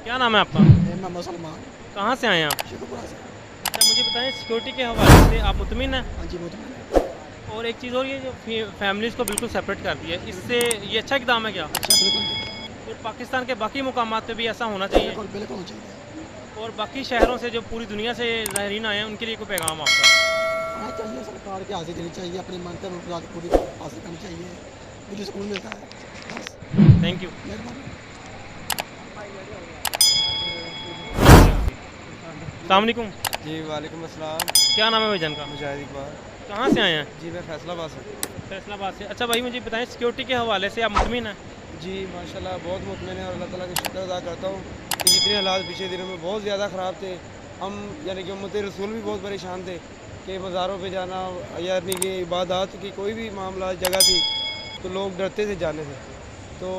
क्या नाम है आपका? मोहम्मद सलमान। कहाँ से आए हैं आप? शेखुपुरा से। अच्छा मुझे बताएं, सिक्योरिटी के हवाले से आप मुतमिन हैं? हाँ जी, बहुत बढ़िया। और एक चीज़ और, ये जो फैमिलीज़ को बिल्कुल सेपरेट कर दिया है, इससे ये अच्छा इकदाम है क्या? अच्छा, बिल्कुल बिल्कुल। और पाकिस्तान के बाकी मुकामात पे भी ऐसा होना चाहिए? बिल्कुल बिल्कुल होना चाहिए। और बाकी शहरों से जो पूरी दुनिया से ज़ायरीन आए हैं उनके लिए कोई पैगाम आपका? आना चाहिए, सरकार की हाजिर देनी चाहिए, अपनी मानते मुराद पूरी हासिल करनी चाहिए, मुझे सुकून मिलता है। बस। Thank you. मेहरबानी। सलामकुम। जी वालेकुम अस्सलाम। क्या नाम है भाईजान का? मुजाहिद इकबाल। कहाँ से आए हैं? जी मैं फैसलाबाद से। फैसलाबाद से। अच्छा भाई मुझे बताएं, सिक्योरिटी के हवाले से आप मुतमिन हैं? जी माशाल्लाह बहुत मुतमिन है और अल्लाह ताला का शुक्र अदा करता हूँ कि जितने हालात पिछले दिनों में बहुत ज़्यादा ख़राब थे, हम यानी कि उम्मत रसूल भी बहुत परेशान थे कि मज़ारों पे जाना, यानी कि इबादत की कोई भी मामला जगह थी तो लोग डरते थे जाने से। तो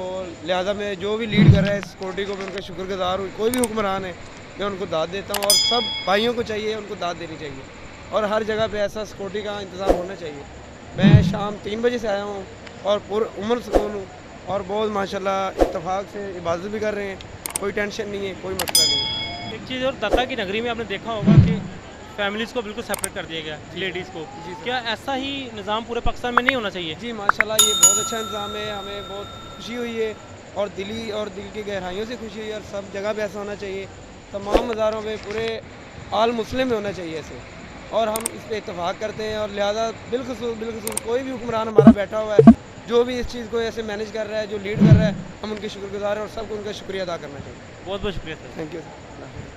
लिहाजा मैं जो भी लीड कर रहा है सिक्योरिटी को, मैं उनका शुक्रगुज़ार हूँ। कोई भी हुक्मरान है मैं उनको दाद देता हूँ और सब भाइयों को चाहिए उनको दाद देनी चाहिए और हर जगह पे ऐसा सिक्योरिटी का इंतज़ाम होना चाहिए। मैं शाम 3 बजे से आया हूँ और पूरा उम्र सुकून हूँ और बहुत माशाल्लाह इत्तेफाक से इबादत भी कर रहे हैं, कोई टेंशन नहीं है, कोई मसला नहीं है। एक चीज़ और, दाता की नगरी में आपने देखा होगा कि फैमिलीज़ को बिल्कुल सेपरेट कर दिया गया, लेडीज़ को। जी सर। क्या ऐसा ही निज़ाम पूरे पाकिस्तान में नहीं होना चाहिए? जी माशाल्लाह ये बहुत अच्छा इंतज़ाम है, हमें बहुत खुशी हुई है और दिल की गहराइयों से खुशी हुई है और सब जगह पे ऐसा होना चाहिए। तमाम मज़ारों पे पूरे आल मुस्लिम में होना चाहिए ऐसे और हम इस पे इत्तेफाक करते हैं और लिहाजा बिलखुसूस कोई भी हुक्मरान हमारा बैठा हुआ है जो भी इस चीज़ को ऐसे मैनेज कर रहा है, जो लीड कर रहा है, हम उनके शुक्रगुज़ार हैं और सबको उनका शुक्रिया अदा करना चाहिए। बहुत बहुत शुक्रिया सर। Thank you sir.